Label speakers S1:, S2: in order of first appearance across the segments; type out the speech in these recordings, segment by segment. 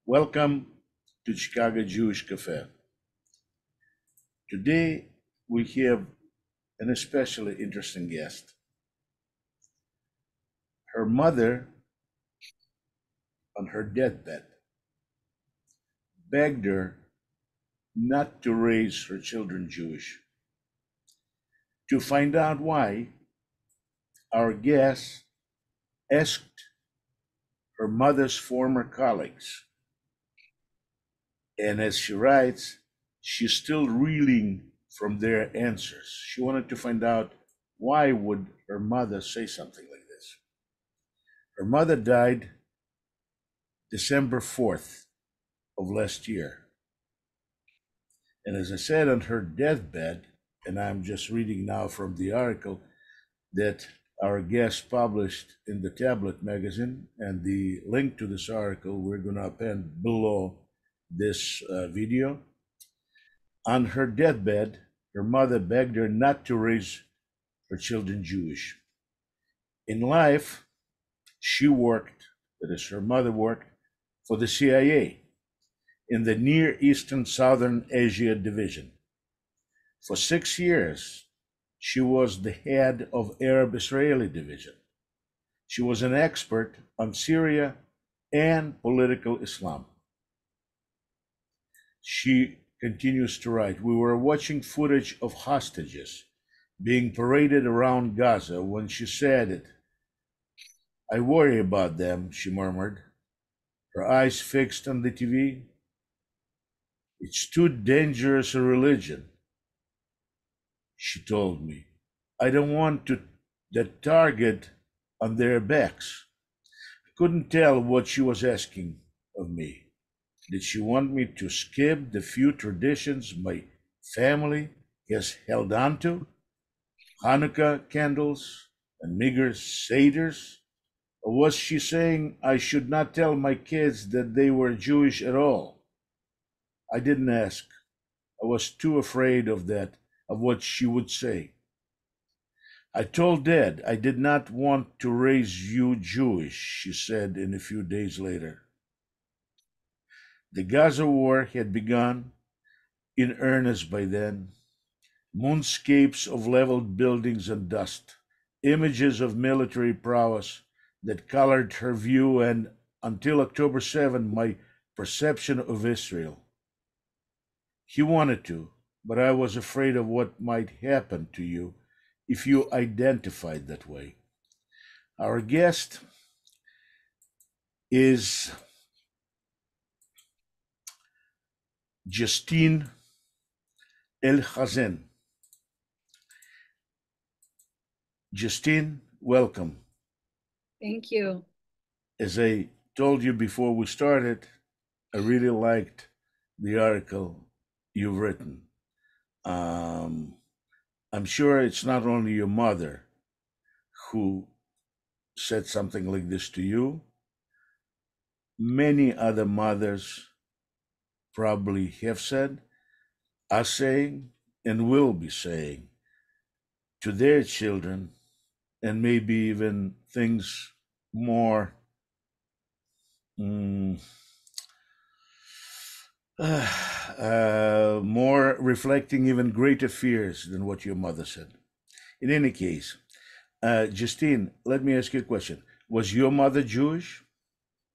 S1: Welcome to Chicago Jewish Cafe. Today we have an especially interesting guest. Her mother, on her deathbed, begged her not to raise her children Jewish. To find out why, our guest asked her mother's former colleagues. And as she writes, she's still reeling from their answers. She wanted to find out why would her mother say something like this. Her mother died December 4th of last year. And as I said, on her deathbed, and I'm just reading now from the article that our guest published in the Tablet magazine, and the link to this article we're going to append below this video. On her deathbed, her mother begged her not to raise her children Jewish. In life, she worked, that is, her mother worked for the CIA in the Near Eastern Southern Asia Division. For 6 years, she was the head of Arab Israeli Division. She was an expert on Syria and political Islam. She continues to write, "We were watching footage of hostages being paraded around Gaza when she said it. I worry about them," she murmured, her eyes fixed on the TV. "It's too dangerous a religion," she told me. "I don't want to the target on their backs." I couldn't tell what she was asking of me. Did she want me to skip the few traditions my family has held on to? Hanukkah candles and meager seders? Or was she saying I should not tell my kids that they were Jewish at all? I didn't ask. I was too afraid of that, of what she would say. "I told Dad I did not want to raise you Jewish," she said in a few days later. The Gaza war had begun in earnest by then. Moonscapes of leveled buildings and dust, images of military prowess that colored her view, and until October 7, my perception of Israel. He wanted to, but I was afraid of what might happen to you if you identified that way. Our guest is Justine El-Hazen. Justine, welcome.
S2: Thank you.
S1: As I told you before we started, I really liked the article you've written. I'm sure it's not only your mother who said something like this to you. Many other mothers probably have said, are saying, and will be saying to their children, and maybe even things more mm, more reflecting even greater fears than what your mother said. In any case, Justine, let me ask you a question. Was your mother Jewish?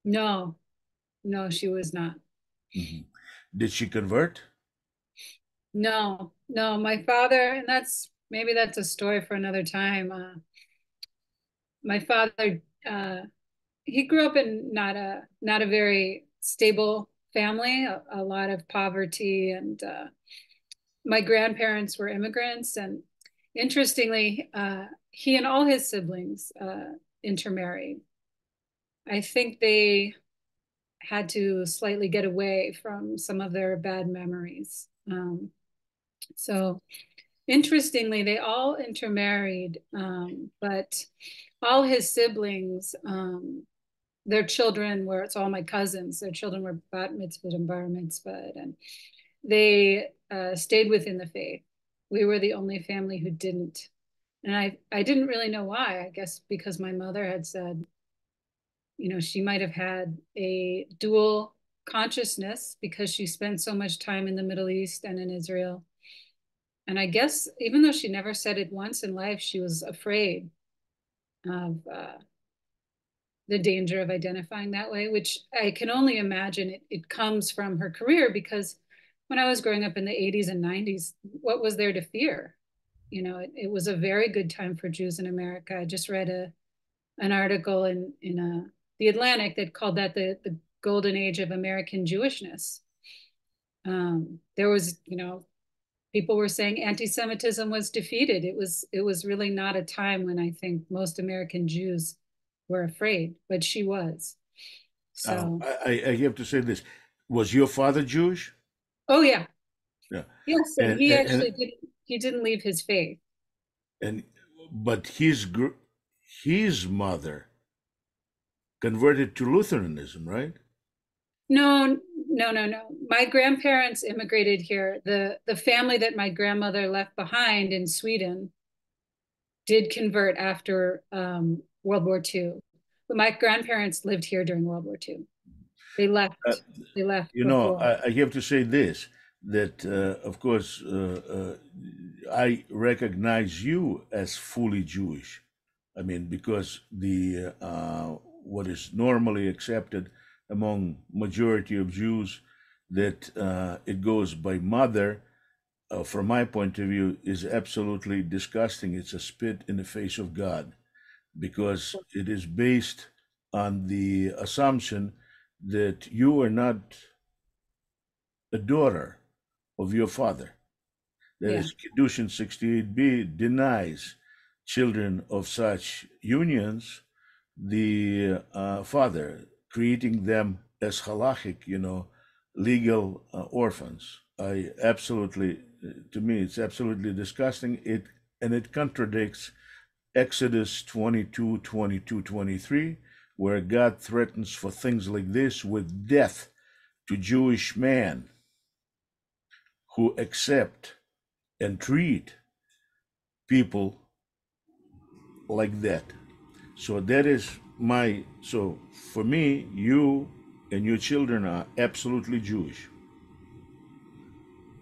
S2: No, no, she was not.
S1: Mhm. Did she convert?
S2: No, no, my father, and that's a story for another time. My father, he grew up in not a very stable family, a lot of poverty, and my grandparents were immigrants. And interestingly, he and all his siblings intermarried. I think they had to slightly get away from some of their bad memories. So interestingly, they all intermarried, but all his siblings, their children were, it's all my cousins, their children were bat mitzvah and bar mitzvah, and they stayed within the faith. We were the only family who didn't. And I didn't really know why. I guess because my mother had said, she might have had a dual consciousness because she spent so much time in the Middle East and in Israel. And I guess even though she never said it once in life, she was afraid of the danger of identifying that way, which I can only imagine it comes from her career, because when I was growing up in the 80s and 90s, what was there to fear? It was a very good time for Jews in America. I just read an article in the Atlantic that called that the golden age of American Jewishness. There was, people were saying anti-Semitism was defeated. It was really not a time when I think most American Jews were afraid, but she was. So,
S1: I have to say this. Was your father Jewish?
S2: oh yeah,
S1: Yeah.
S2: yes, and
S1: And
S2: he
S1: and
S2: actually didn't. He didn't leave his faith.
S1: and but his mother converted to Lutheranism, right?
S2: No, no, no, no. My grandparents immigrated here. The family that my grandmother left behind in Sweden did convert after World War II. But my grandparents lived here during World War II. They
S1: Uh,
S2: left. They left before.
S1: I have to say this, that of course I recognize you as fully Jewish. I mean, because the what is normally accepted among majority of Jews, that it goes by mother, from my point of view, is absolutely disgusting. It's a spit in the face of God, because it is based on the assumption that you are not a daughter of your father. That
S2: Yeah.
S1: is, Kiddushin 68b denies children of such unions the father, creating them as halachic, legal orphans. I absolutely, to me, it's absolutely disgusting. It contradicts Exodus 22, 22, 23, where God threatens for things like this with death to Jewish man who accept and treat people like that. So that is so for me, you and your children are absolutely Jewish.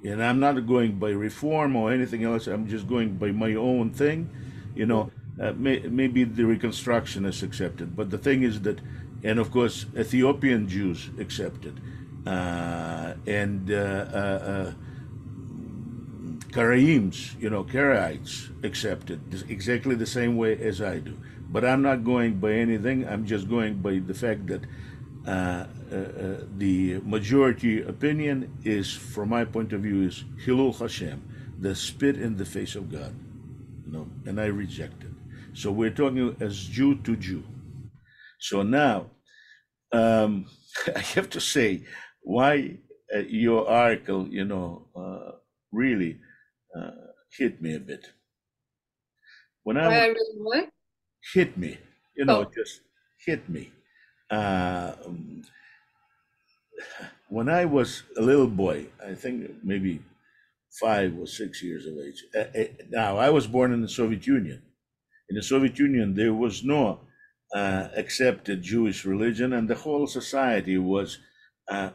S1: And I'm not going by reform or anything else. I'm just going by my own thing. Maybe the Reconstruction is accepted, but the thing is that, and of course, Ethiopian Jews accepted, and Karaims, Karaites accepted exactly the same way as I do. But I'm not going by anything. I'm just going by the fact that the majority opinion is, from my point of view, is Hilul Hashem, the spit in the face of God, and I reject it. So we're talking as Jew to Jew. So now, I have to say why your article, really hit me a bit. When I
S2: Why
S1: was
S2: I really what?
S1: hit me,
S2: Oh,
S1: just hit me. Uh, when I was a little boy, I think maybe 5 or 6 years of age. Now, I was born in the Soviet Union. In the Soviet Union, there was no accepted Jewish religion, and the whole society was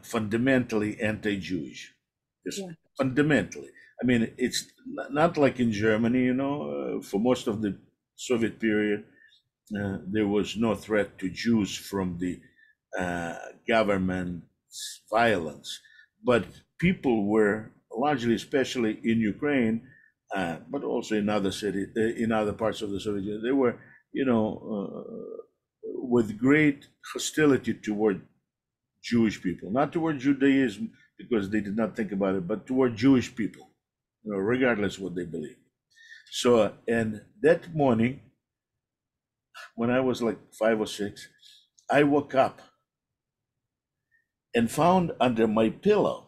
S1: fundamentally anti-Jewish. Just
S2: yeah.
S1: fundamentally. I mean, it's not like in Germany, for most of the Soviet period, there was no threat to Jews from the government's violence. But people were largely, especially in Ukraine, but also in other cities, in other parts of the Soviet Union, they were, with great hostility toward Jewish people, not toward Judaism because they did not think about it, but toward Jewish people, regardless what they believe. So, and that morning, when I was like 5 or 6, I woke up and found under my pillow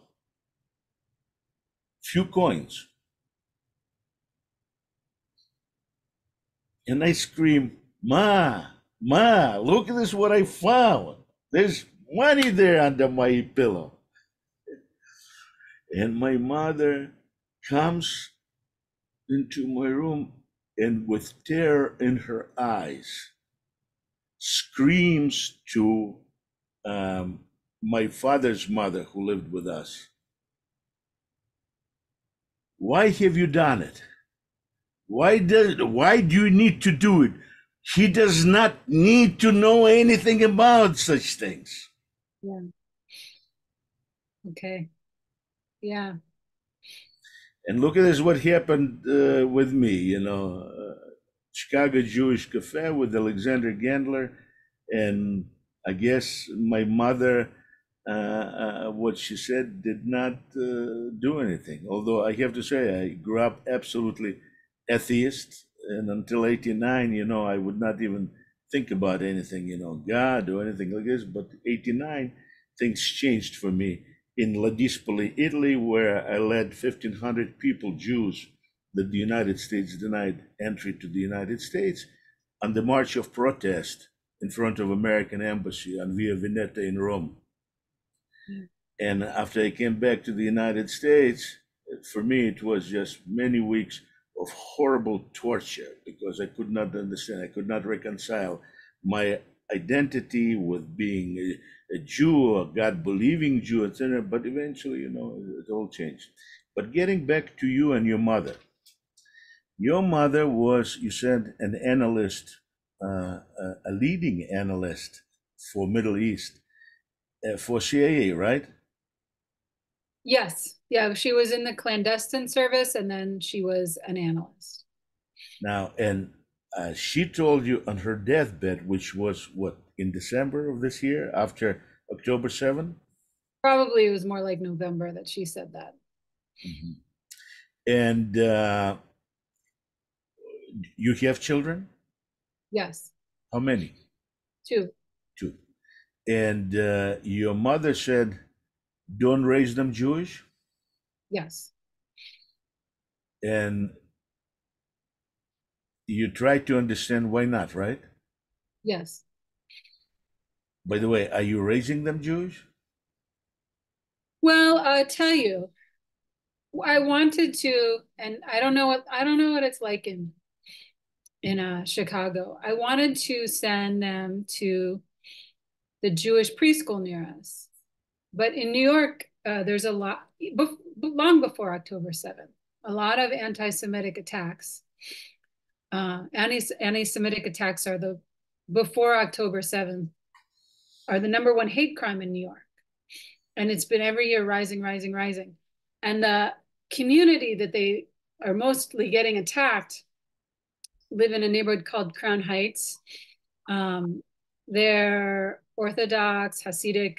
S1: few coins. And I screamed, Ma, Ma, look at this, what I found. There's money there under my pillow. And my mother comes into my room and with terror in her eyes screams to my father's mother who lived with us, why have you done it? Why do you need to do it? He does not need to know anything about such things.
S2: Yeah. Okay. Yeah.
S1: And look at this, what happened with me, Chicago Jewish Cafe with Alexander Gendler. And I guess my mother, what she said did not do anything. Although I have to say, I grew up absolutely atheist. And until 89, I would not even think about anything, God or anything like this. But 89, things changed for me in Ladispoli, Italy, where I led 1,500 people, Jews, that the United States denied entry to the United States, on the march of protest in front of American embassy on Via Veneta in Rome. Mm. And after I came back to the United States, for me, it was just many weeks of horrible torture because I could not understand, I could not reconcile my identity with being a Jew, a God-believing Jew, etc. But eventually, it all changed. But getting back to you and your mother was, you said, an analyst, a leading analyst for Middle East, for CIA, right?
S2: Yes. Yeah, she was in the clandestine service, and then she was an analyst.
S1: Now, and she told you on her deathbed, which was what, in December of this year, after October 7?
S2: Probably it was more like November that she said that.
S1: Mm-hmm. And you have children?
S2: Yes.
S1: How many?
S2: Two.
S1: And your mother said, don't raise them Jewish?
S2: Yes.
S1: And you try to understand why not, right?
S2: Yes.
S1: By the way, are you raising them Jewish?
S2: Well, I'll tell you, I wanted to, and I don't know what it's like in Chicago. I wanted to send them to the Jewish preschool near us, but in New York, there's a lot long before October 7th, a lot of anti-Semitic attacks. Anti-Semitic attacks are before October 7th are the number one hate crime in New York. And it's been every year rising. And the community that they are mostly getting attacked live in a neighborhood called Crown Heights. They're Orthodox, Hasidic.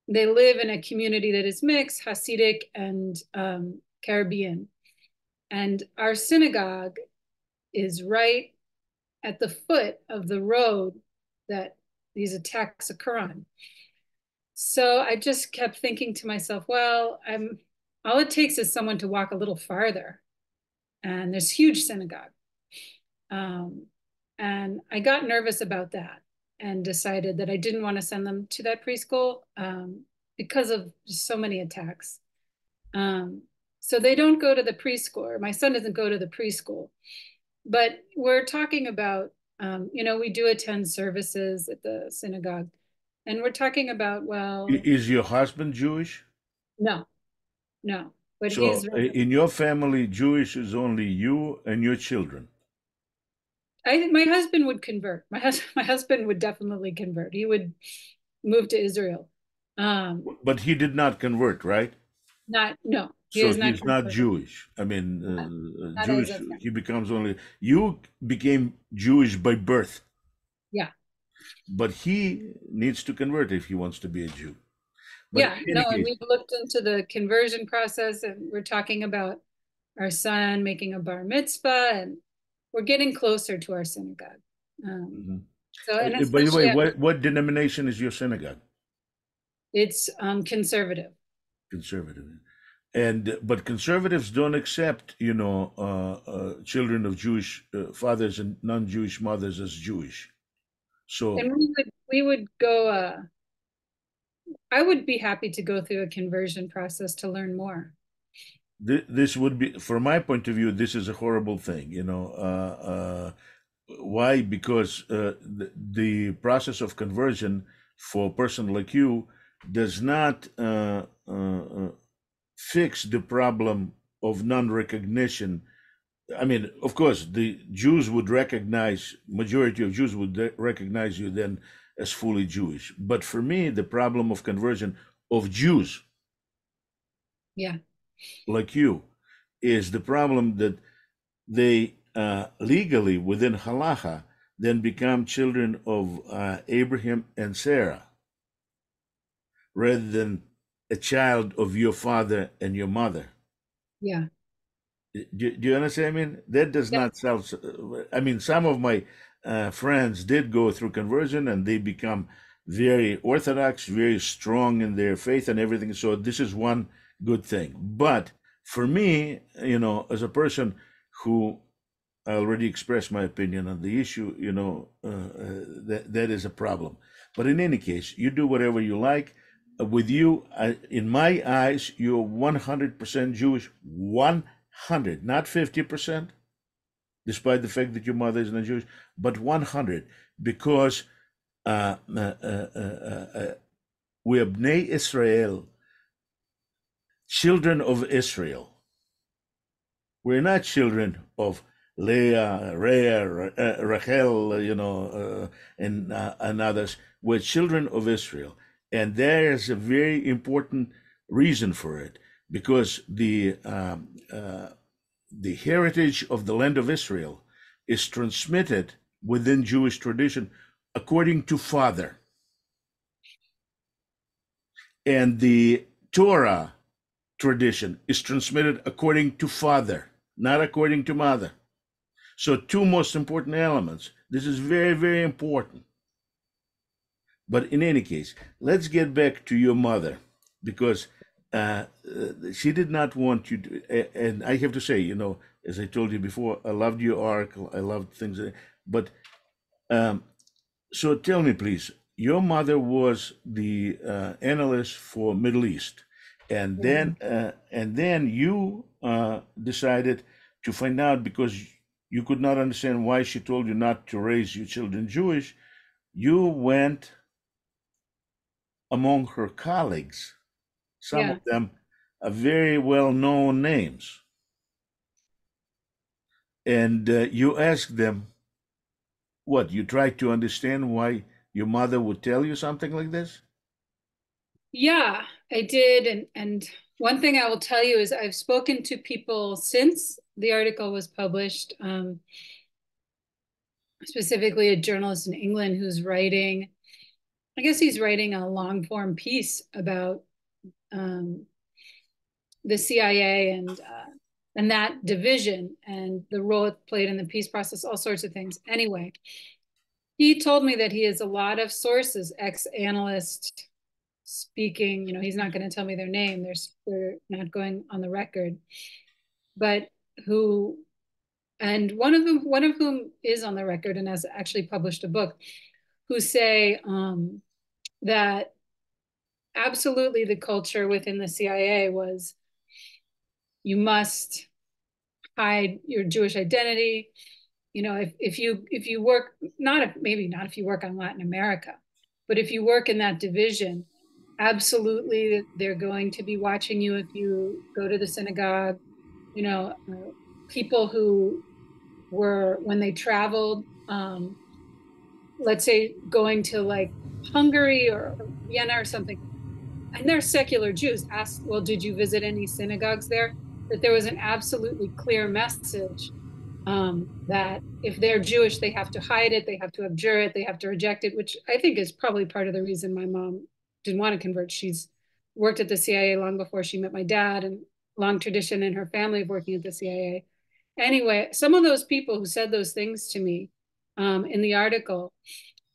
S2: They live in a community that is mixed, Hasidic and Caribbean. And our synagogue is right at the foot of the road that these attacks occur on. So I just kept thinking to myself, well, all it takes is someone to walk a little farther. And there's huge synagogue. And I got nervous about that and decided that I didn't want to send them to that preschool because of so many attacks. So they don't go to the preschool. My son doesn't go to the preschool. But we're talking about, we do attend services at the synagogue. And we're talking about, well...
S1: Is your husband Jewish?
S2: No. But
S1: so
S2: he's...
S1: in your family, Jewish is only you and your children?
S2: My husband would convert. My husband would definitely convert. He would move to Israel.
S1: But he did not convert, right?
S2: No.
S1: So he's not Jewish. I mean, Jewish, he becomes only... You became Jewish by birth.
S2: Yeah.
S1: But he needs to convert if he wants to be a Jew.
S2: But and we've looked into the conversion process, and we're talking about our son making a bar mitzvah, and we're getting closer to our synagogue. So, and
S1: by the way, what denomination is your synagogue?
S2: It's conservative.
S1: Conservative. But conservatives don't accept, children of Jewish fathers and non-Jewish mothers as Jewish. So,
S2: and we would go. I would be happy to go through a conversion process to learn more.
S1: This would be, from my point of view, this is a horrible thing. Why? Because the process of conversion for a person like you does not fix the problem of non-recognition. I mean, of course, the Jews would recognize, majority of Jews would recognize you then as fully Jewish. But for me, the problem of conversion of Jews
S2: Yeah.
S1: like you is the problem that they legally within halacha then become children of Abraham and Sarah rather than a child of your father and your mother.
S2: Yeah.
S1: Do you understand? I mean, that does
S2: Yeah.
S1: not sound. I mean, some of my friends did go through conversion and they become very orthodox, very strong in their faith and everything. So this is one good thing. But for me, as a person who I already expressed my opinion on the issue, that is a problem. But in any case, you do whatever you like. With you, in my eyes, you're 100% Jewish, 100, not 50%, despite the fact that your mother is not Jewish, but 100, because we are Bnei Israel, children of Israel. We're not children of Leah, Rhea, Rachel, and others. We're children of Israel. And there is a very important reason for it, because the heritage of the land of Israel is transmitted within Jewish tradition according to father. And the Torah tradition is transmitted according to father, not according to mother. So, two most important elements. This is very, very important. But in any case, let's get back to your mother, because she did not want you to. And I have to say, as I told you before, I loved your article. I loved things. But um, so tell me, please, your mother was the analyst for Middle East, and
S2: Yeah.
S1: then you decided to find out, because you could not understand why she told you not to raise your children Jewish. You went among her colleagues, some of
S2: Yeah.
S1: them are very well-known names, and you asked them, what, you tried to understand why your mother would tell you something like this?
S2: Yeah, I did. And one thing I will tell you is I've spoken to people since the article was published, specifically a journalist in England who's writing, I guess he's writing a long form piece about um, the CIA and that division and the role it played in the peace process, all sorts of things. Anyway, he told me that he has a lot of sources, ex-analyst speaking. He's not going to tell me their name. They're not going on the record, but who, and one of whom is on the record and has actually published a book, who say that absolutely the culture within the CIA was you must hide your Jewish identity. If you work, maybe not if you work on Latin America, but if you work in that division, absolutely they're going to be watching you if you go to the synagogue. People who were, when they traveled, let's say going to like Hungary or Vienna or something, and they're secular Jews, asked, well, did you visit any synagogues there? That there was an absolutely clear message that if they're Jewish, they have to hide it, they have to abjure it, they have to reject it, which I think is probably part of the reason my mom didn't want to convert. She's worked at the CIA long before she met my dad, and long tradition in her family of working at the CIA. Anyway, some of those people who said those things to me in the article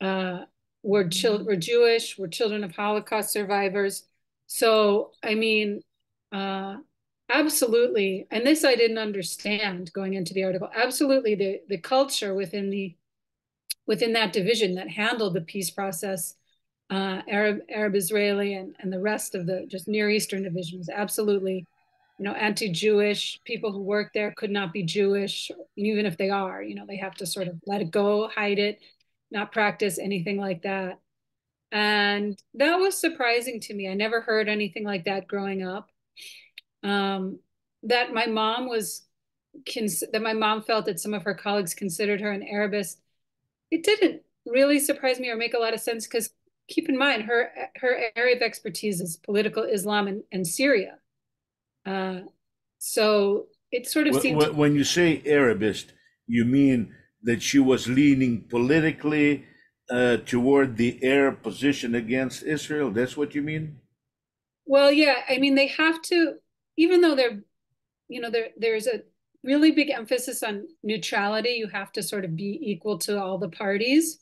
S2: uh, were Jewish, were children of Holocaust survivors. So, I mean, uh, absolutely. And this I didn't understand going into the article. Absolutely, the culture within that division that handled the peace process, Arab Israeli, and the rest of the just Near Eastern division was absolutely, anti-Jewish. People who work there could not be Jewish, even if they are. They have to sort of let it go, hide it, not practice anything like that. And that was surprising to me. I never heard anything like that growing up. Um, that my mom was that my mom felt that some of her colleagues considered her an Arabist. It didn't really surprise me or make a lot of sense because keep in mind her area of expertise is political Islam and Syria. Uh, so it sort of seemed
S1: When you say Arabist, you mean that she was leaning politically toward the Arab position against Israel? That's what you mean?
S2: well, yeah. I mean, they have to, even though there's a really big emphasis on neutrality. You have to sort of be equal to all the parties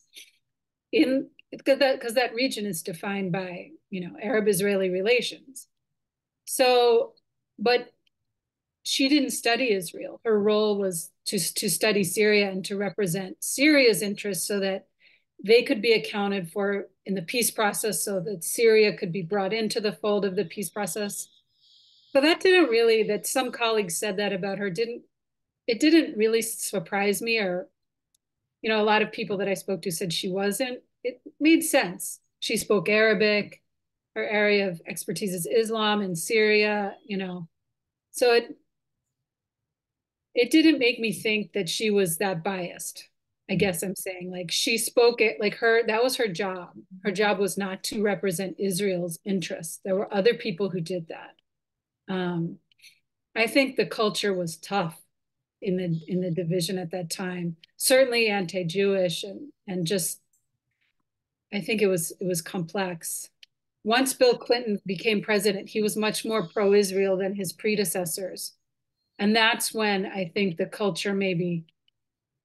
S2: in because that region is defined by Arab-Israeli relations. So, but she didn't study Israel. Her role was to study Syria and to represent Syria's interests so that they could be accounted for in the peace process, so that Syria could be brought into the fold of the peace process. So that didn't really, that some colleagues said that about her, it didn't really surprise me. Or a lot of people that I spoke to said she wasn't. It made sense. She spoke Arabic. Her area of expertise is Islam and Syria. So it didn't make me think that she was that biased. I guess I'm saying, like, she spoke it like that was her job. Her job was not to represent Israel's interests. There were other people who did that. Um, I think the culture was tough in the division at that time. Certainly anti-Jewish and just I think it was complex. Once Bill Clinton became president, he was much more pro-Israel than his predecessors. And that's when I think the culture maybe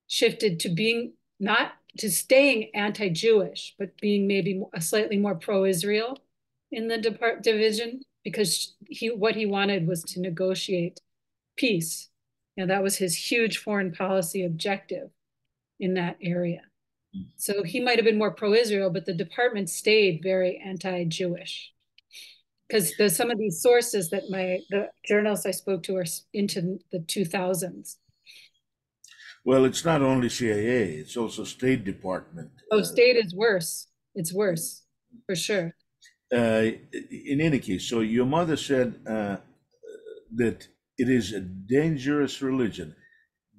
S2: shifted to being not to staying anti-Jewish, but being maybe a slightly more pro-Israel in the division because what he wanted was to negotiate peace. That was his huge foreign policy objective in that area. So he might have been more pro-Israel, but the department stayed very anti-Jewish because there's some of these sources that the journalists I spoke to are into the 2000s.
S1: Well, it's not only CIA, it's also State Department.
S2: Oh, state is worse. It's worse for sure.
S1: In any case, so your mother said that it is a dangerous religion.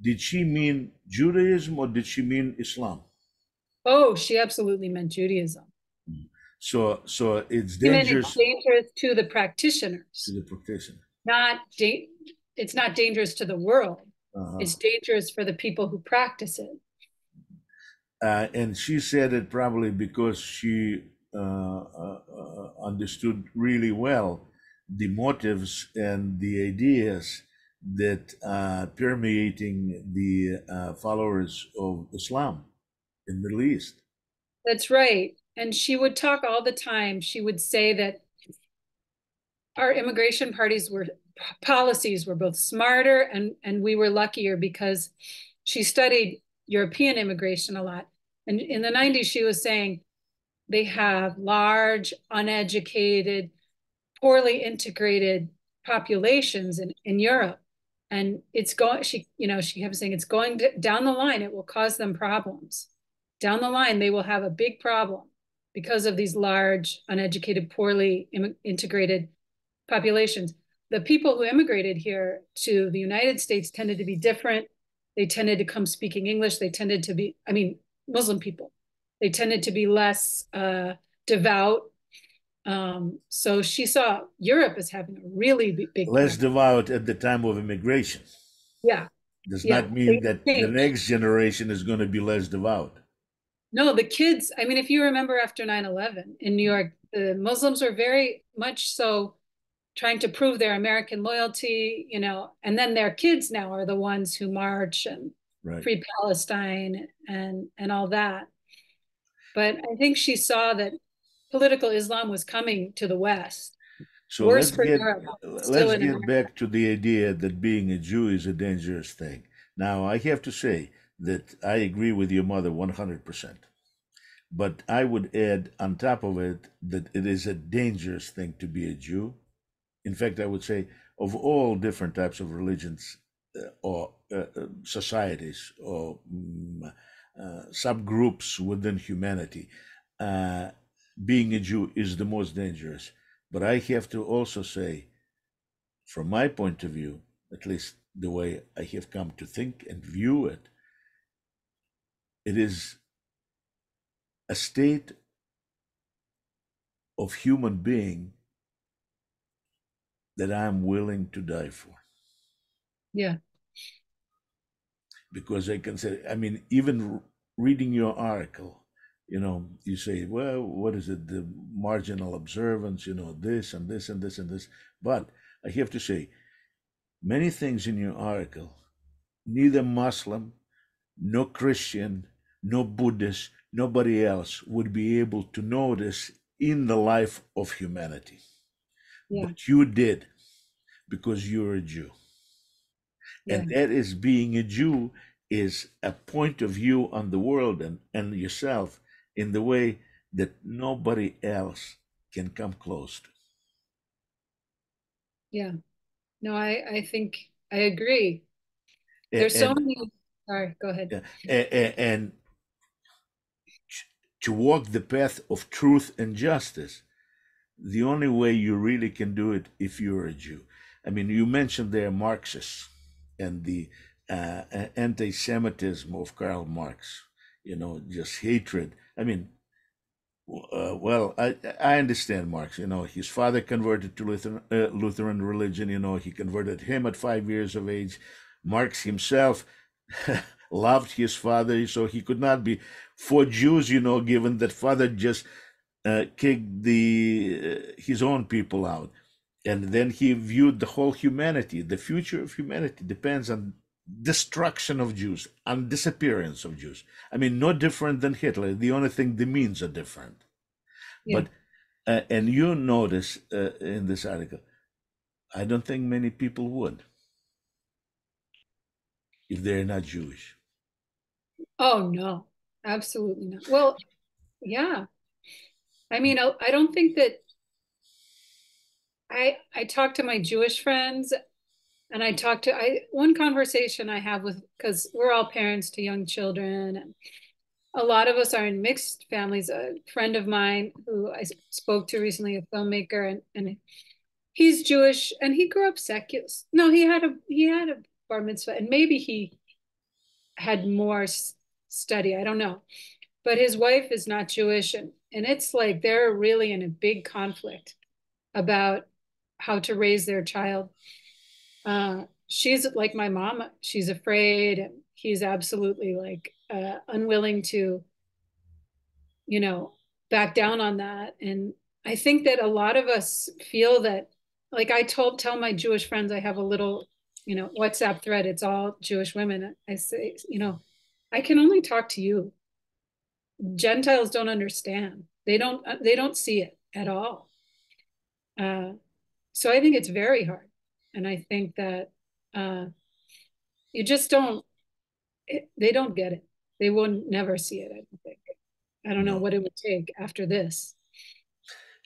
S1: Did she mean Judaism or did she mean Islam?
S2: Oh, she absolutely meant Judaism.
S1: So it's
S2: She meant it's
S1: dangerous
S2: dangerous to the
S1: to
S2: practitioners,
S1: the practitioner.
S2: not it's not dangerous to the world.
S1: Uh-huh.
S2: It's dangerous for the people who practice it.
S1: And she said it probably because she understood really well the motives and the ideas that permeating the followers of Islam in the Middle East.
S2: That's right. And she would talk all the time. She would say that our immigration policies were both smarter and we were luckier because she studied European immigration a lot. And in the 90s, she was saying they have large, uneducated, poorly integrated populations in Europe. And it's going, she kept saying it's going down the line, it will cause them problems. Down the line, they will have a big problem because of these large, uneducated, poorly integrated populations. The people who immigrated here to the United States tended to be different. They tended to come speaking English. They tended to be, I mean, Muslim people. They tended to be less devout. So she saw Europe as having a really big
S1: Less
S2: problem.
S1: devout at the time of immigration
S2: Yeah,
S1: does
S2: yeah.
S1: not mean
S2: They
S1: that the
S2: changed.
S1: next generation is going to be less devout.
S2: No, the kids, I mean, if you remember after 9/11 in New York, the Muslims were very much so trying to prove their American loyalty, and then their kids now are the ones who march and
S1: Right.
S2: free Palestine and all that. But I think she saw that political Islam was coming to the West.
S1: So
S2: Worse for Europe, still
S1: let's
S2: in
S1: get
S2: America.
S1: back to the idea that being a Jew is a dangerous thing. Now, I have to say that I agree with your mother 100%. But I would add on top of it that it is a dangerous thing to be a Jew. In fact, I would say of all different types of religions or societies or subgroups within humanity, uh, being a Jew is the most dangerous. But I have to also say, from my point of view, at least the way I have come to think and view it, it is a state of human being that I'm willing to die for.
S2: Yeah.
S1: Because I can say, I mean, even reading your article, you say, well, what is it? The marginal observance, this and this and this and this. But I have to say, many things in your article, neither Muslim, no Christian, no Buddhist, nobody else would be able to notice in the life of humanity.
S2: Yeah.
S1: But you did because you're a Jew.
S2: Yeah.
S1: And that is being a Jew is a point of view on the world and yourself in the way that nobody else can come close to.
S2: Yeah. No, I think I agree. There's so
S1: And
S2: many. Sorry, go ahead.
S1: and to walk the path of truth and justice, the only way you really can do it if you're a Jew. I mean, you mentioned there Marxists and the anti-Semitism of Karl Marx. Just hatred. I mean, well, I understand Marx. His father converted to Lutheran religion. He converted him at 5 years of age. Marx himself loved his father, so he could not be for Jews. Given that father just kicked the his own people out, and then he viewed the whole humanity. The future of humanity depends on destruction of Jews, on disappearance of Jews. I mean, no different than Hitler. The only thing, the means are different.
S2: Yeah.
S1: But and you notice in this article, I don't think many people would if they're not Jewish.
S2: Oh no, absolutely not. Well, yeah. I mean, I don't think that I talk to my Jewish friends and I talk to I one conversation I have with because we're all parents to young children and a lot of us are in mixed families. A friend of mine who I spoke to recently, a filmmaker, and he's Jewish and he grew up secular. No, he had a bar mitzvah and maybe he had more study. I don't know, but his wife is not Jewish, and it's like they're really in a big conflict about how to raise their child. She's like my mom. She's afraid, and he's absolutely like unwilling to, you know, back down on that. And I think that a lot of us feel that, like I tell my Jewish friends, I have a little, WhatsApp thread. It's all Jewish women. I say, I can only talk to you. Gentiles don't understand. They don't see it at all. Uh, so I think it's very hard, and I think that uh, you just don't. They don't get it. They will never see it. I don't think. I don't know
S1: No.
S2: what it would take after this.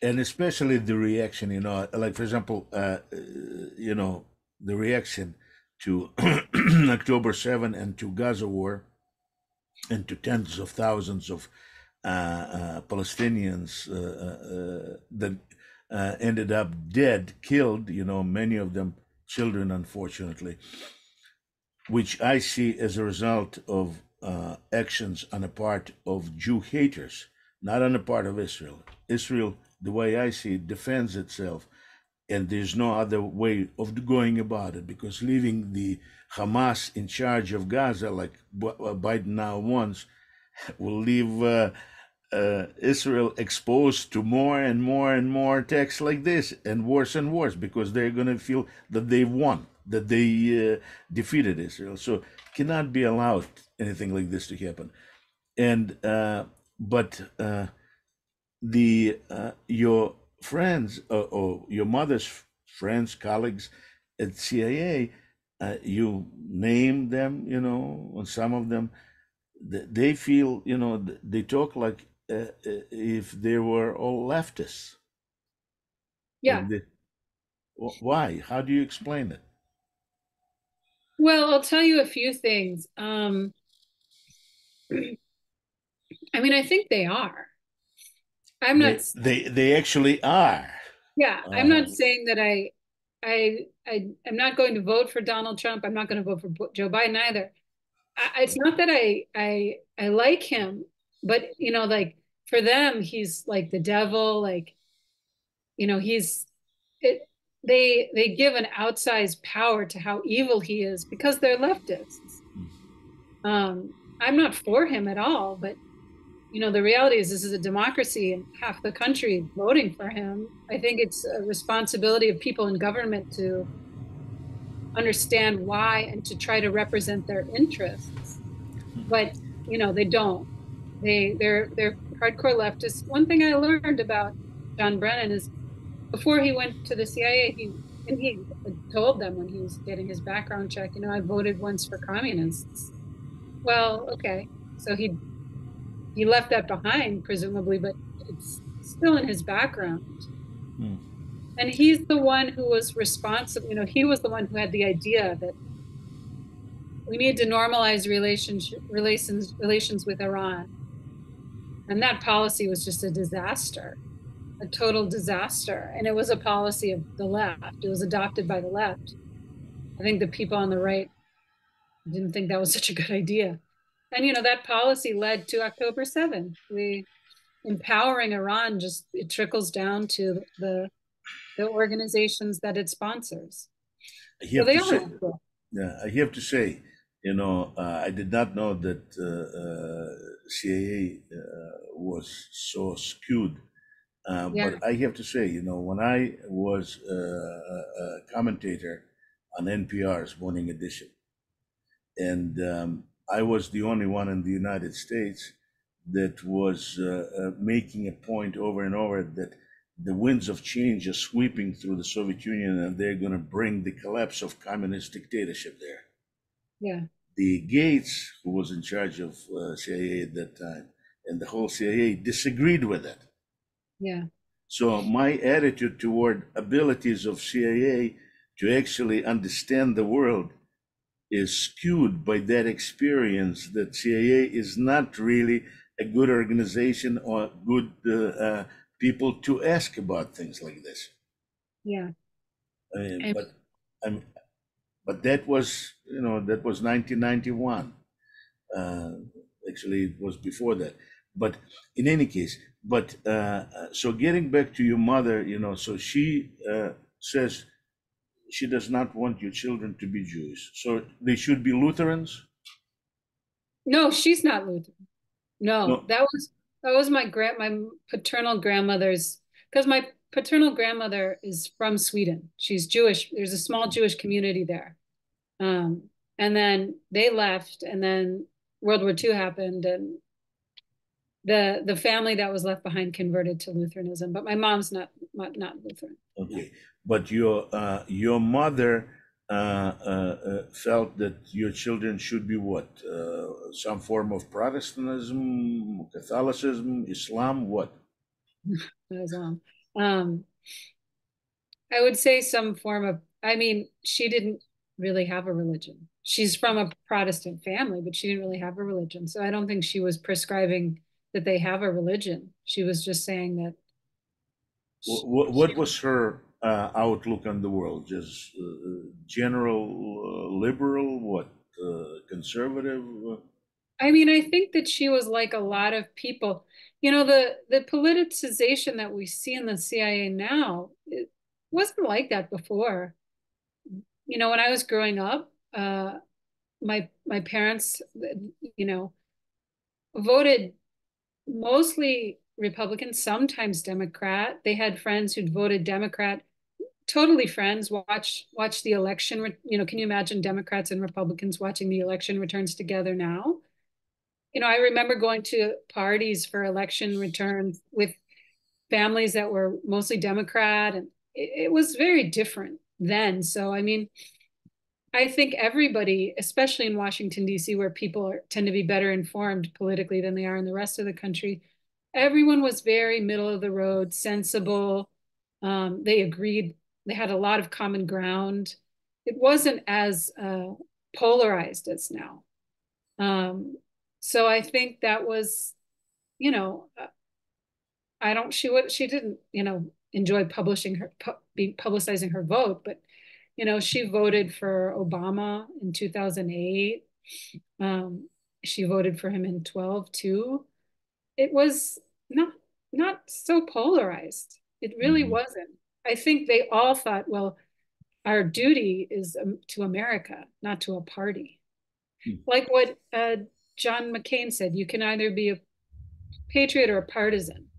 S1: And especially the reaction, like for example, the reaction to October 7 and to Gaza war and to tens of thousands of Palestinians that ended up dead, killed, many of them children, unfortunately, which I see as a result of actions on the part of Jew haters, not on the part of Israel. Israel, the way I see it, defends itself, and there's no other way of going about it because leaving the Hamas in charge of Gaza, like Biden now wants, will leave Israel exposed to more and more and more attacks like this, and worse, because they're going to feel that they won, that they defeated Israel. So cannot be allowed anything like this to happen. And but the your friends or your mother's friends, colleagues at CIA, you name them, and some of them they feel, they talk like if they were all leftists.
S2: Yeah.
S1: Like they, why? How do you explain it?
S2: Well, I'll tell you a few things. I mean, I think they are. I'm not.
S1: They actually are.
S2: Yeah, I'm
S1: Uh,
S2: not saying that I'm not going to vote for Donald Trump. I'm not going to vote for Joe Biden either. It's not that I like him, but like for them, he's like the devil. Like he's it. They give an outsized power to how evil he is because they're leftists. I'm not for him at all, but the reality is this is a democracy and half the country is voting for him. I think it's a responsibility of people in government to understand why and to try to represent their interests. But they don't. They're hardcore leftists. One thing I learned about John Brennan is before he went to the CIA, he told them when he was getting his background check, I voted once for communists. Well, okay. So he left that behind, presumably, but it's still in his background.
S1: hmm.
S2: And he's the one who was responsible. He was the one who had the idea that we need to normalize relations with Iran. And that policy was just a disaster, a total disaster. And it was a policy of the left. It was adopted by the left. I think the people on the right didn't think that was such a good idea. And that policy led to October 7th. We empowering Iran just it trickles down to the organizations that it sponsors.
S1: I
S2: So
S1: have
S2: they
S1: to
S2: are
S1: say,
S2: equal.
S1: yeah, I have to say, I did not know that CIA was so skewed.
S2: Yeah,
S1: But I have to say, when I was a commentator on NPR's Morning Edition, and I was the only one in the United States that was making a point over and over that the winds of change are sweeping through the Soviet Union and they're going to bring the collapse of communist dictatorship there.
S2: yeah,
S1: The Gates, who was in charge of CIA at that time, and the whole CIA disagreed with it.
S2: yeah,
S1: So my attitude toward abilities of CIA to actually understand the world is skewed by that experience that CIA is not really a good organization or good people to ask about things like this.
S2: yeah.
S1: I mean,
S2: And
S1: but that was, that was 1991. Uh, Actually, it was before that. But in any case, so getting back to your mother, so she says she does not want your children to be Jewish. So they should be Lutherans?
S2: no, she's not Lutheran. No,
S1: No.
S2: that was my paternal grandmother's because my paternal grandmother is from Sweden. She's Jewish. There's a small Jewish community there. Um, and then they left, and then World War II happened, and the family that was left behind converted to Lutheranism. But my mom's not Lutheran. No.
S1: Okay, but your mother felt that your children should be what? Some form of Protestantism, Catholicism, Islam, what?
S2: That was long. Um, I would say some form of, I mean, she didn't really have a religion. She's from a Protestant family, but she didn't really have a religion. So I don't think she was prescribing that they have a religion. She was just saying that
S1: What was her outlook on the world? Just general liberal, what? Conservative?
S2: I mean, I think that she was like a lot of people. The politicization that we see in the CIA now, it wasn't like that before. When I was growing up, my parents, you know, voted mostly Republican, sometimes Democrat. They had friends who'd voted Democrat, totally friends, watch the election. Can you imagine Democrats and Republicans watching the election returns together now? I remember going to parties for election returns with families that were mostly Democrat, and it was very different then. So, I mean, I think everybody, especially in Washington, D.C., where people tend to be better informed politically than they are in the rest of the country, everyone was very middle of the road, sensible. They agreed, they had a lot of common ground. It wasn't as polarized as now. Um, so I think that was, you know, I don't, she didn't, enjoy publicizing her vote, but, she voted for Obama in 2008. Um, she voted for him in 12 too. It was not, not so polarized. It really
S1: Mhm.
S2: wasn't. I think they all thought, well, our duty is to America, not to a party. Like what John McCain said, you can either be a patriot or a partisan,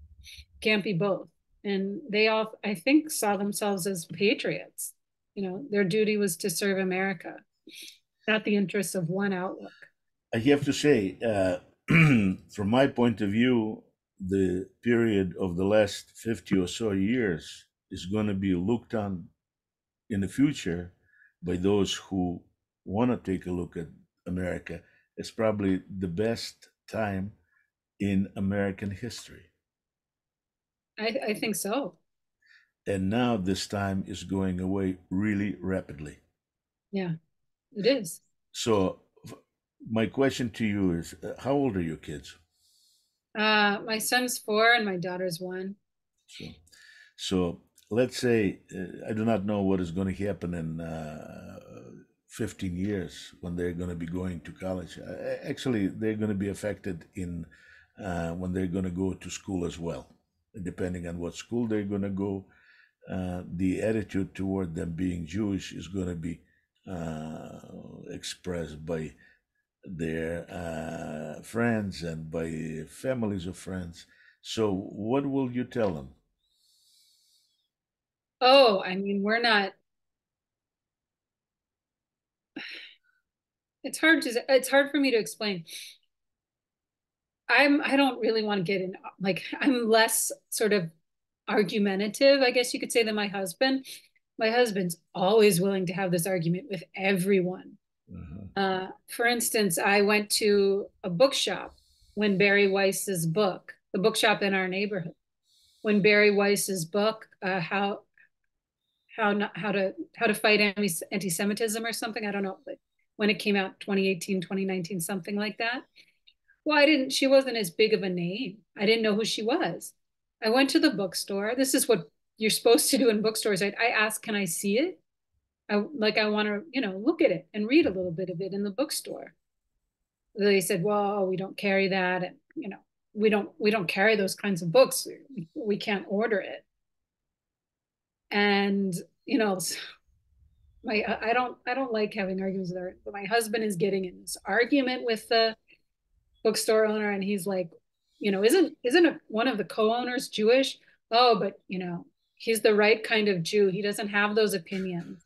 S2: can't be both. And they all, I think, saw themselves as patriots. Their duty was to serve America, not the interests of one outlook.
S1: I have to say, from my point of view, the period of the last 50 or so years is going to be looked on in the future by those who want to take a look at America as probably the best time in American history.
S2: I think so.
S1: And now this time is going away really rapidly.
S2: Yeah, it is.
S1: So, my question to you is how old are your kids?
S2: My son's 4 and my daughter's 1.
S1: So, so let's say I do not know what is going to happen in 15 years when they're going to be going to college. Actually, they're going to be affected in when they're going to go to school as well. Depending on what school they're going to go, the attitude toward them being Jewish is going to be expressed by their friends and by families of friends. So, what will you tell them?
S2: Oh, I mean, we're not, it's hard for me to explain. I don't really want to get in, like, I'm less sort of argumentative, I guess you could say, than my husband. My husband's always willing to have this argument with everyone.
S1: Uh-huh.
S2: For instance, I went to a bookshop when Barry Weiss's book, the bookshop in our neighborhood, when Barry Weiss's book, how to fight anti-Semitism or something. I don't know, but when it came out, 2018, 2019, something like that. Well, she wasn't as big of a name. I didn't know who she was. I went to the bookstore. This is what you're supposed to do in bookstores. I asked, can I see it? I want to, look at it and read a little bit of it in the bookstore. They said, well, we don't carry that. And, we don't carry those kinds of books. We can't order it. And, you know, I don't like having arguments with her, but my husband is getting in this argument with the bookstore owner, and he's like, isn't one of the co-owners Jewish? Oh, but he's the right kind of Jew. He doesn't have those opinions.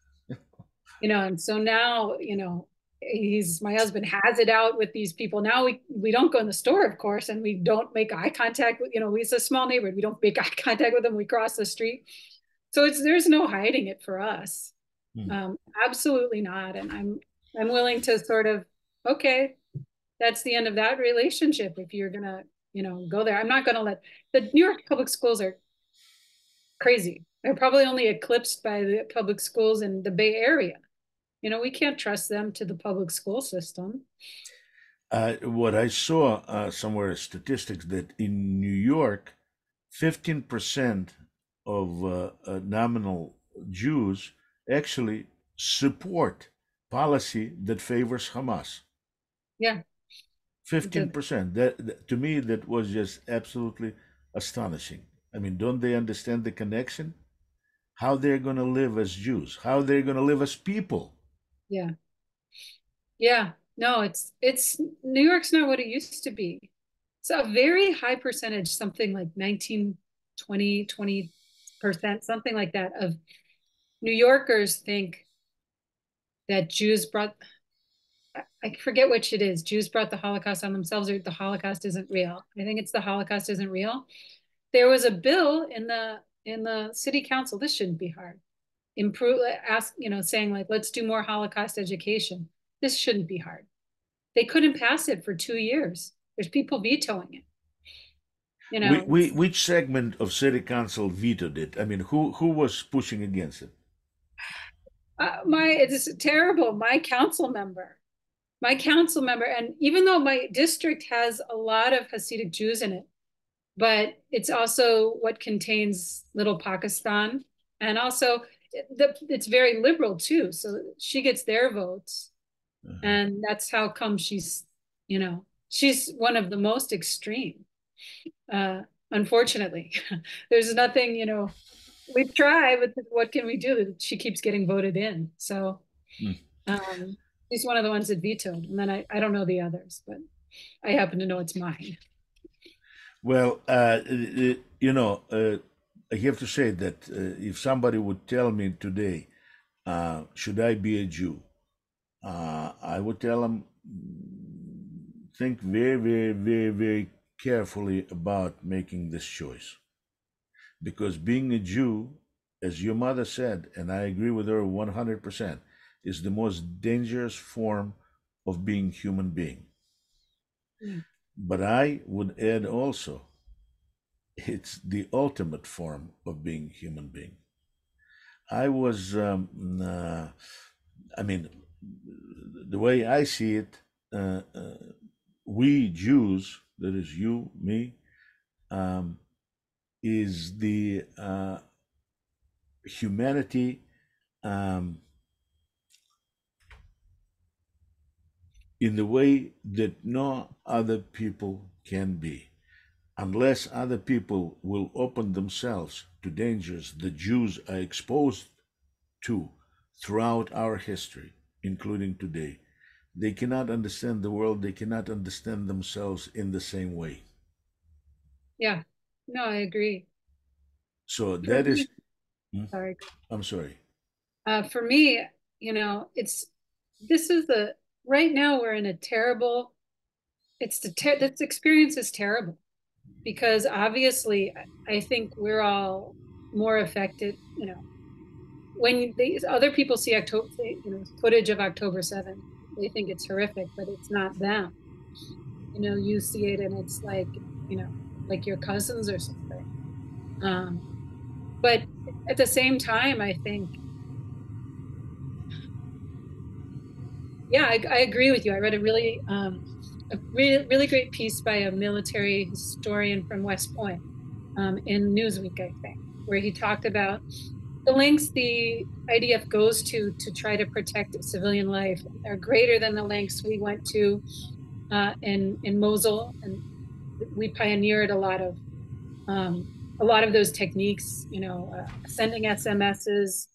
S2: And so now, he's my husband has it out with these people. Now we don't go in the store, of course, and we don't make eye contact with, it's a small neighborhood. We don't make eye contact with them. We cross the street. So there's no hiding it for us.
S1: Hmm.
S2: Absolutely not. And I'm willing to sort of, okay, that's the end of that relationship. If you're gonna, go there, I'm not gonna let the New York public schools are crazy. They're probably only eclipsed by the public schools in the Bay Area. We can't trust them to the public school system.
S1: What I saw somewhere statistics that in New York, 15% of nominal Jews actually support policy that favors Hamas.
S2: Yeah.
S1: 15%. To me, that was just absolutely astonishing. I mean, don't they understand the connection? How they're going to live as Jews? How they're going to live as people?
S2: Yeah. Yeah. No, it's New York's not what it used to be. It's a very high percentage, something like 19, 20%, something like that, of New Yorkers think that Jews brought, I forget which it is. Jews brought the Holocaust on themselves, or the Holocaust isn't real. I think it's the Holocaust isn't real. There was a bill in the city council. This shouldn't be hard. Improve, ask, saying like, let's do more Holocaust education. This shouldn't be hard. They couldn't pass it for 2 years. There's people vetoing it.
S1: Which segment of city council vetoed it? I mean, who was pushing against it?
S2: It's terrible. My council member, and even though my district has a lot of Hasidic Jews in it, but it's also what contains little Pakistan. And also, it's very liberal too. So she gets their votes.
S1: Uh-huh.
S2: And that's how come she's one of the most extreme. Uh, Unfortunately, there's nothing, we try, but what can we do? She keeps getting voted in. So
S1: Hmm.
S2: um, she's one of the ones that vetoed. And then I don't know the others, but I happen to know it's mine.
S1: Well, I have to say that if somebody would tell me today, should I be a Jew? I would tell them, think very, very, very, very carefully about making this choice. Because being a Jew, as your mother said, and I agree with her 100%, is the most dangerous form of being human being.
S2: Yeah.
S1: But I would add also, it's the ultimate form of being human being. I was, I mean, the way I see it, we Jews, that is you, me, um, is the humanity um, in the way that no other people can be. Unless other people will open themselves to dangers the Jews are exposed to throughout our history, including today, they cannot understand the world, they cannot understand themselves in the same way.
S2: Yeah. No, I agree.
S1: So
S2: For
S1: that is,
S2: me,
S1: hmm,
S2: sorry.
S1: I'm sorry.
S2: For me, this is the right now we're in a terrible. This experience is terrible because obviously I think we're all more affected. When these other people see footage of October 7th, they think it's horrific, but it's not them. You see it and it's you know, like your cousins or something. Um, but at the same time, I think, yeah, I agree with you. I read a really great piece by a military historian from West Point in Newsweek, I think, where he talked about the lengths the IDF goes to try to protect civilian life are greater than the lengths we went to in Mosul, and we pioneered um, a lot of those techniques. Sending SMSs,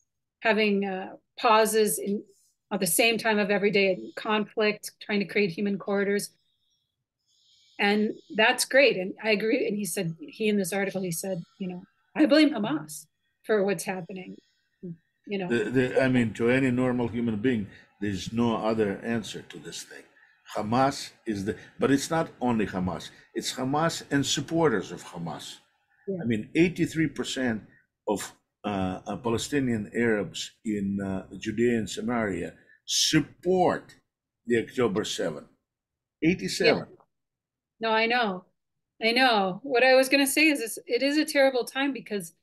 S2: having pauses at the same time of every day conflict, trying to create human corridors, and that's great. And I agree. And in this article, he said, I blame Hamas for what's happening. You know,
S1: I mean, to any normal human being, there's no other answer to this thing. Hamas is but it's not only Hamas, it's Hamas and supporters of Hamas.
S2: yeah,
S1: I mean, 83% of Palestinian Arabs in Judea and Samaria support the October 7th.
S2: yeah.
S1: 87.
S2: No, I know. What I was going to say is it is a terrible time because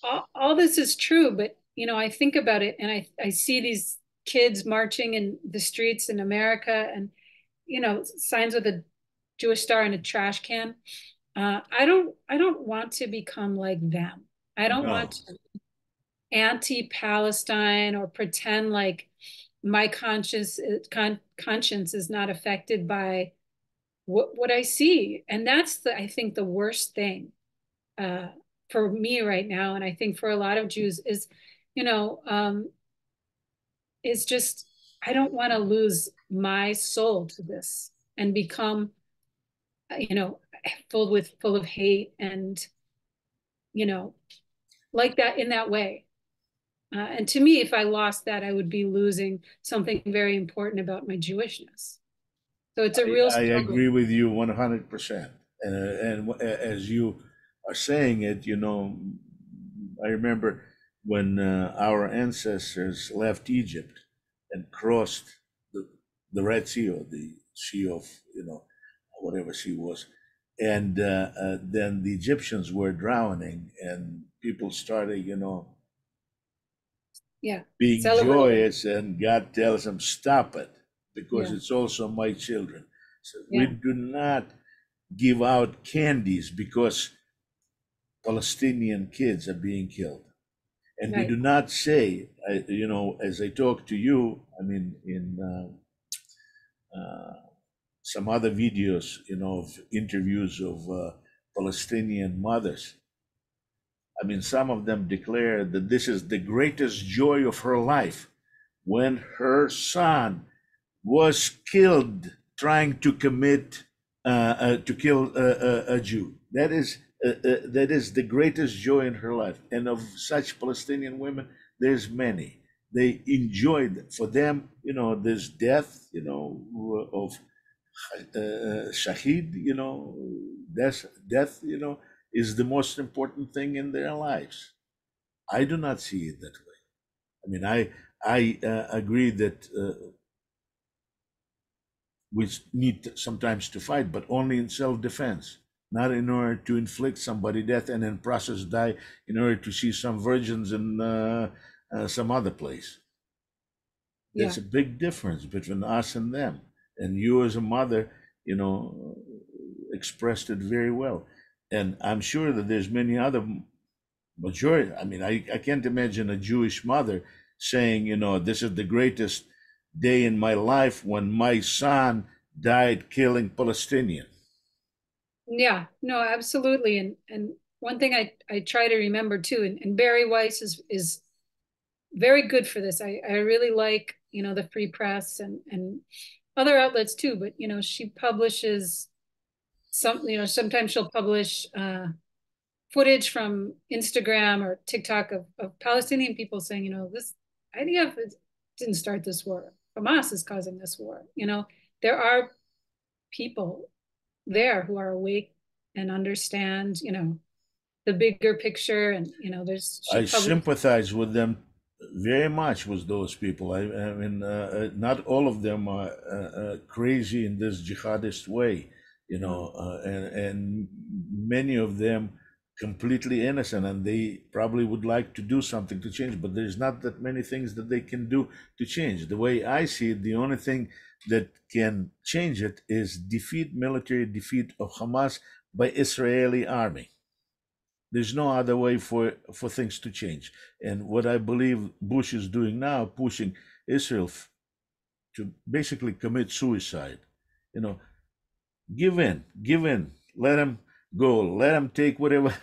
S2: all this is true, but I think about it and I see these kids marching in the streets in America and signs with a Jewish star and a trash can. I don't want to become like them. I don't want
S1: No.
S2: to anti-Palestine or pretend like my conscience is not affected by what I see. And that's I think the worst thing uh, for me right now, and I think for a lot of Jews you know, um, is just I don't want to lose my soul to this and become, you know, full of hate and you know, like that in that way. And to me, if I lost that, I would be losing something very important about my Jewishness. So it's a real
S1: I
S2: struggle.
S1: agree with you 100%. As you are saying it, I remember when our ancestors left Egypt and crossed the, the Red Sea or the Sea of, whatever sea was. And then the Egyptians were drowning and people started,
S2: Yeah,
S1: being
S2: celebrating.
S1: joyous, and God tells them, stop it, because
S2: Yeah,
S1: it's also my children. So we
S2: yeah,
S1: do not give out candies because Palestinian kids are being killed. And we
S2: Right.
S1: do not say, as I talk to you, I mean, in some other videos, of interviews of Palestinian mothers. I mean, some of them declare that this is the greatest joy of her life when her son was killed trying to kill a Jew. That is the greatest joy in her life. And of such Palestinian women, there's many. They enjoyed, for them, this death, of Shahid, death, is the most important thing in their lives. I do not see it that way. I mean, I agree that we need sometimes to fight, but only in self-defense, not in order to inflict somebody death and in process die in order to see some virgins in some other place.
S2: Yeah.
S1: There's a big difference between us and them. And you, as a mother, expressed it very well. And I'm sure that there's many other majority. I mean, I can't imagine a Jewish mother saying, this is the greatest day in my life when my son died killing Palestinian.
S2: Yeah. No, absolutely. And one thing I try to remember too, and Barry Weiss is very good for this. I really like, the Free Press and other outlets too, but she publishes sometimes she'll publish footage from Instagram or TikTok of Palestinian people saying, this IDF didn't start this war. Hamas is causing this war. There are people there who are awake and understand, the bigger picture. And, there's, she
S1: I
S2: published.
S1: sympathize with them very much with those people. I mean, not all of them are crazy in this jihadist way, and many of them completely innocent, and they probably would like to do something to change, but there's not that many things that they can do to change. The way I see it, the only thing that can change it is military defeat of Hamas by Israeli army. There's no other way for things to change. And what I believe Bush is doing now, pushing Israel to basically commit suicide. You know, give in, let them go, let them take whatever.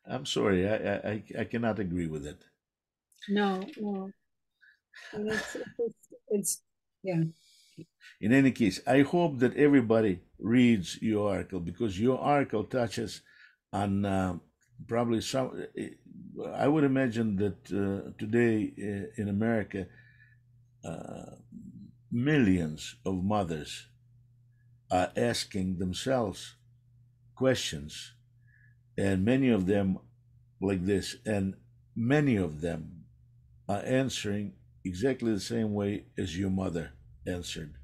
S1: I'm sorry, I cannot agree with it.
S2: No, no. And it's yeah.
S1: In any case, I hope that everybody reads your article because your article touches on probably some. I would imagine that today in America, uh, millions of mothers are asking themselves questions, and many of them like this, and many of them are answering exactly the same way as your mother answered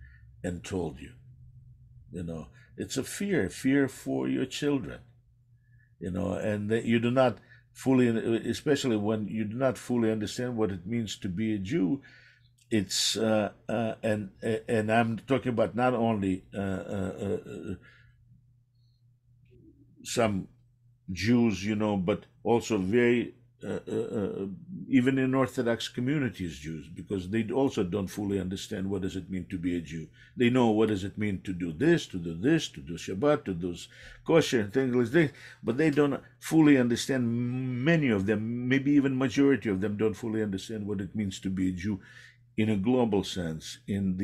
S1: and told you. You know, it's a fear for your children, and that you do not fully, especially when you do not fully understand what it means to be a Jew. It's and I'm talking about not only some Jews, but also very even in Orthodox communities, Jews, because they also don't fully understand what does it mean to be a Jew. They know what does it mean to do this, to do this, to do Shabbat, to do kosher and things like this, but they don't fully understand. Many of them, maybe even majority of them, don't fully understand what it means to be a Jew in a global sense, in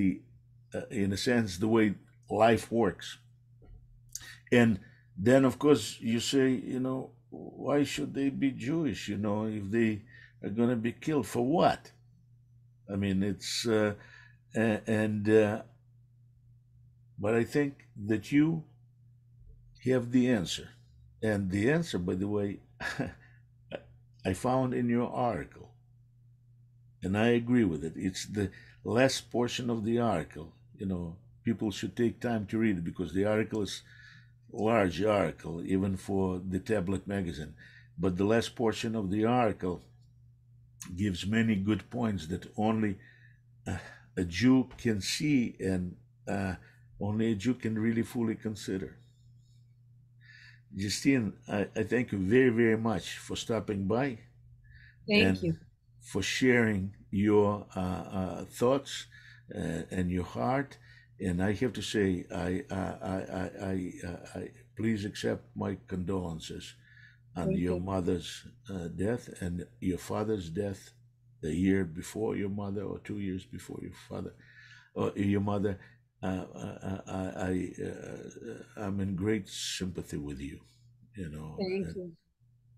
S1: a sense the way life works. And then, of course, you say, why should they be Jewish? If they are going to be killed for what? I mean, it's and but I think that you have the answer, and the answer, by the way, I found in your article, and I agree with it. It's the last portion of the article. People should take time to read it because the article is large article, even for the tablet magazine. But the last portion of the article gives many good points that only a Jew can see and only a Jew can really fully consider. Justine, I thank you very, very much for stopping by
S2: Thank
S1: and
S2: you.
S1: for sharing your thoughts and your heart. And I have to say, I please accept my condolences on
S2: Thank
S1: your
S2: you.
S1: mother's death and your father's death a year before your mother or 2 years before your father or your mother. I'm in great sympathy with you, you know.
S2: Thank you.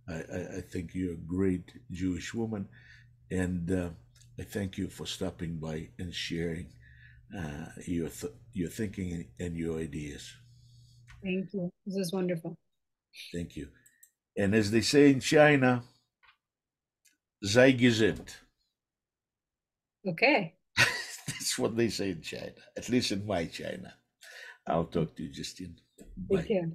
S1: I think you're a great Jewish woman, and I thank you for stopping by and sharing your thinking and your ideas.
S2: Thank you. This is wonderful.
S1: Thank you. And as they say in China, sei gesund.
S2: Okay.
S1: That's what they say in China, at least in my China. I'll talk to you, Justine.
S2: Take
S1: Bye.
S2: care.